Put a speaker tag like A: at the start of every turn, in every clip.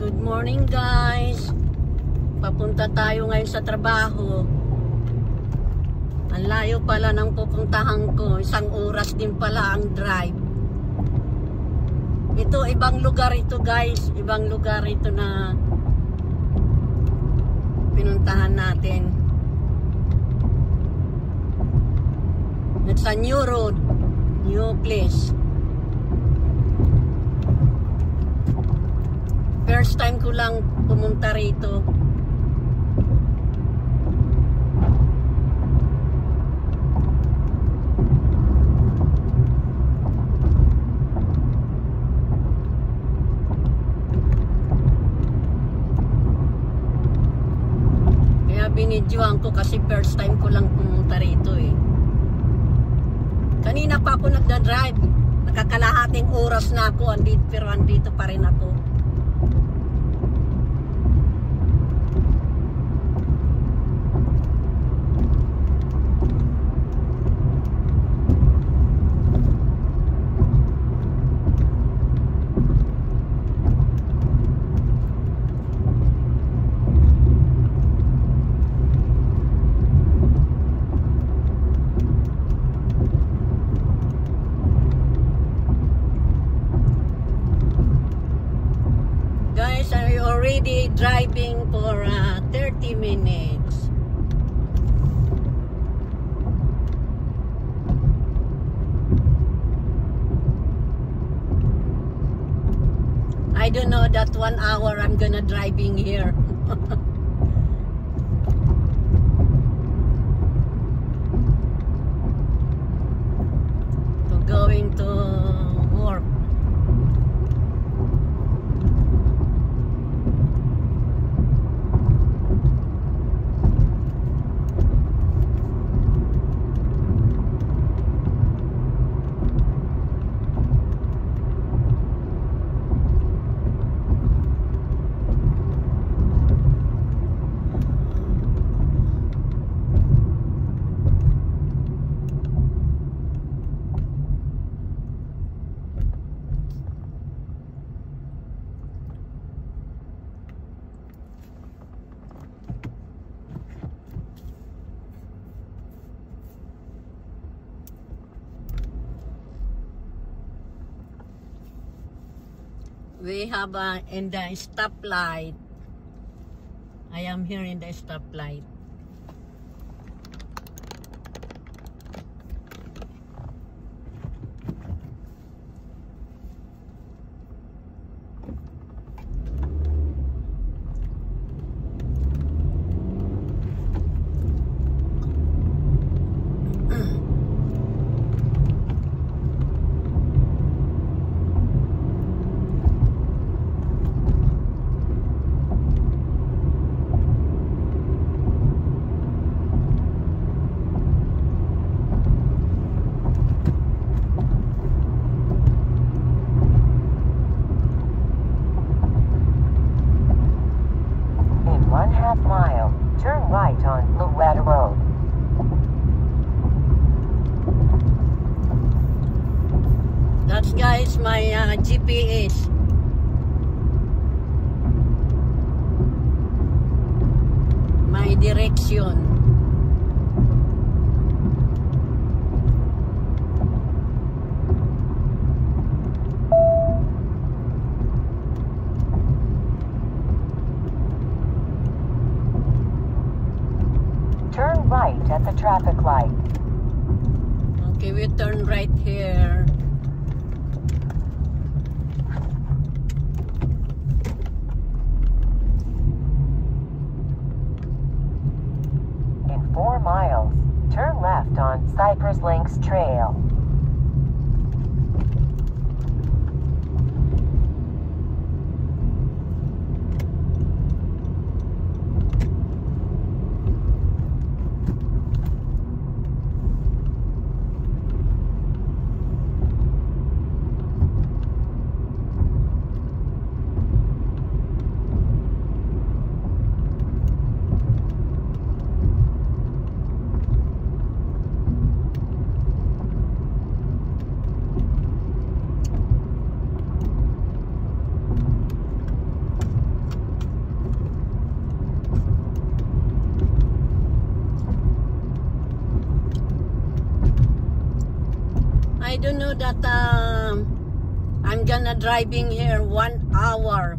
A: Good morning guys. Papunta tayo ngayon sa trabaho. Ang layo pala ng pupuntahan ko. 1 oras din pala ang drive. Ito, ibang lugar ito guys. Ibang lugar ito na pinuntahan natin. It's a new road. New place. First time ko lang pumunta rito. Kaya binidyohan ko kasi first time ko lang pumunta rito eh. Kanina pa ako nagda-drive. Nakakalahating oras na ako. Pero andito pa rin ako. Guys, I'm already driving for 30 minutes. I don't know that 1 hour I'm gonna driving here. To going to work. We have in the stoplight. I am here in the stoplight.
B: Mile, turn right on Louetta Road.
A: That's guys my GPS. My direction.
B: Turn right at the traffic light.
A: Okay, we turn right here.
B: In 4 miles, turn left on Cypress Links Trail.
A: don't know that I'm gonna driving here 1 hour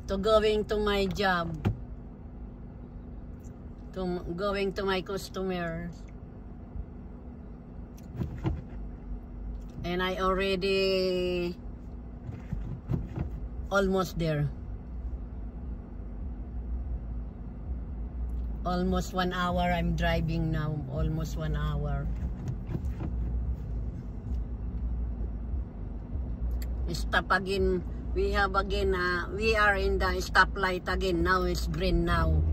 A: to going to my job, to going to my customers, and I already almost there. Almost 1 hour I'm driving now. Almost 1 hour. Stop again. We have again. We are in the stoplight again. Now it's green now.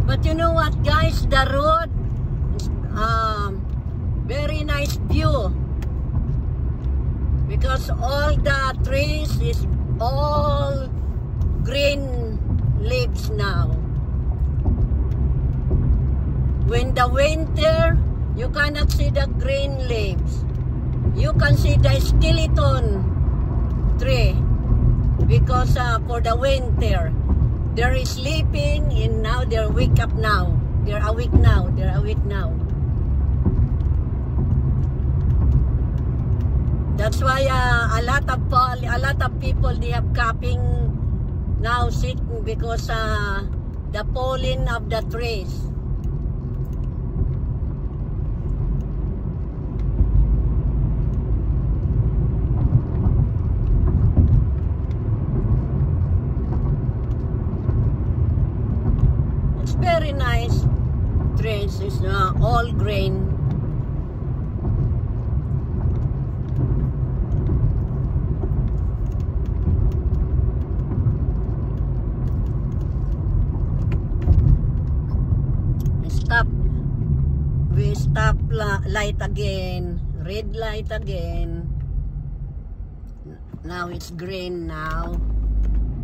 A: But you know what, guys? The road, very nice view, because all the trees is all green leaves now. When the winter, you cannot see the green leaves. You can see the skeleton tree, because for the winter. They're sleeping and now they're wake up now. They're awake now. They're awake now. That's why a lot of people, they have capping now sitting because the pollen of the trees. Very nice. Trees is all green. Stop. We stop light again. Red light again. Now it's green now.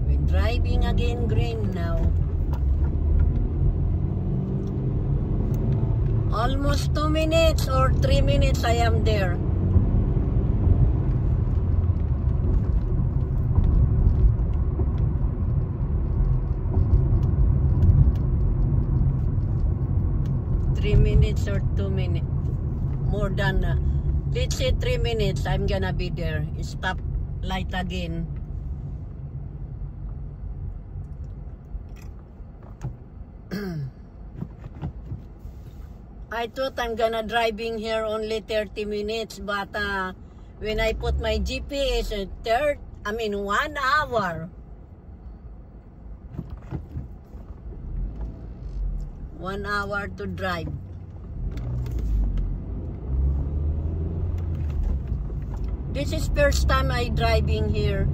A: We're driving again green now. Almost 2 minutes or 3 minutes I am there. Or 2 minutes. More than, let's say 3 minutes, I'm gonna be there. Stop light again. I thought I'm gonna driving here only 30 minutes, but when I put my GPS, 1 hour. 1 hour to drive. This is first time I driving here.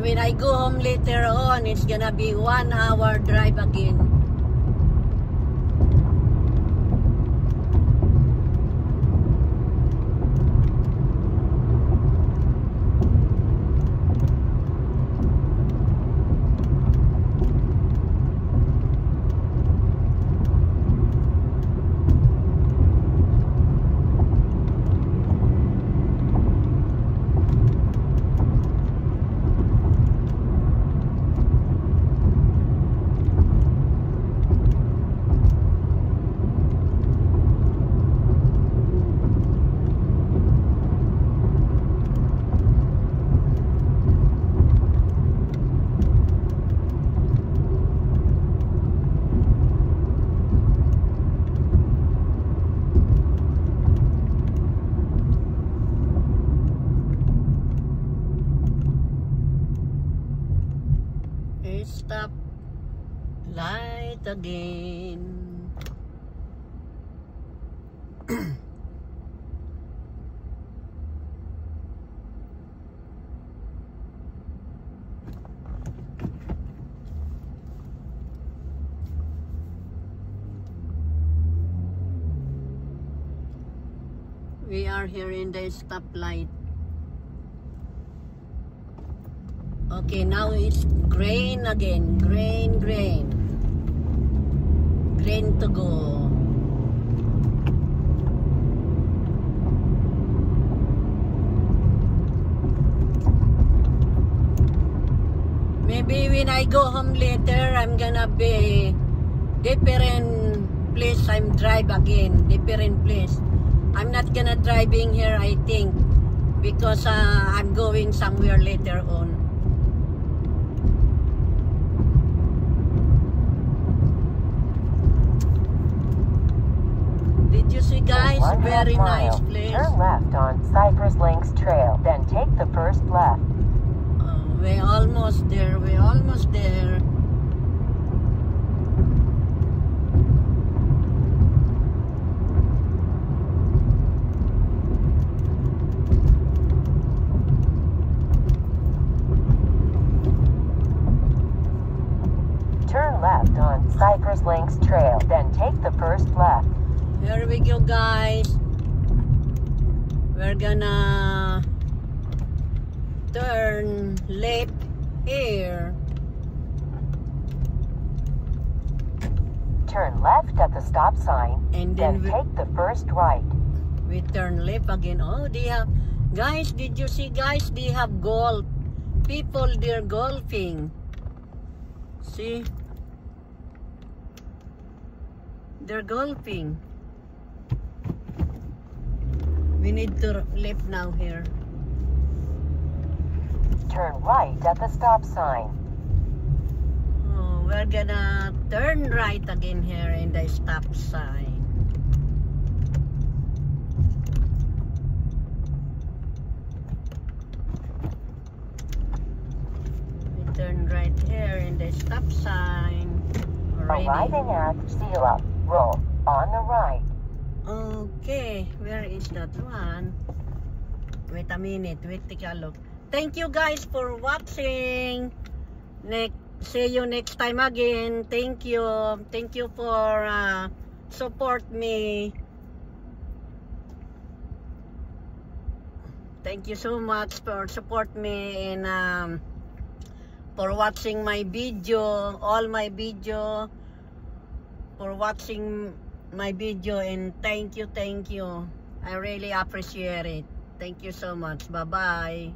A: When I go home later on, it's gonna be 1 hour drive again. stop light again. We are here in the stoplight. Okay, now it's green again. Green. Green to go. Maybe when I go home later, I'm gonna be different place. I'm drive again, different place. I'm not gonna driving here, I think, because I'm going somewhere later on. Did you see, guys? Very nice place.
B: Turn left on Cypress Links Trail, then take the first left.
A: We're almost there.
B: Turn left on Cypress Links Trail, then take the first left.
A: Here we go, guys. We're gonna turn left here.
B: Turn left at the stop sign,
A: And
B: then
A: then
B: take the first right.
A: we turn left again. Oh, they have, guys, did you see, guys? They have golf. People, they're golfing. See? They're golfing. We need to left now here.
B: Turn right at the stop sign.
A: Oh, we're gonna turn right again here in the stop sign. We turn right here in the stop sign. Already.
B: Arriving at Sila Road on the right.
A: Okay, where is that one? Wait a minute, take a look. Thank you guys for watching. See you next time again. Thank you for support me. Thank you so much for support me and for watching my video, all my video, for watching my video, and thank you. I really appreciate it. Thank you so much. Bye-bye.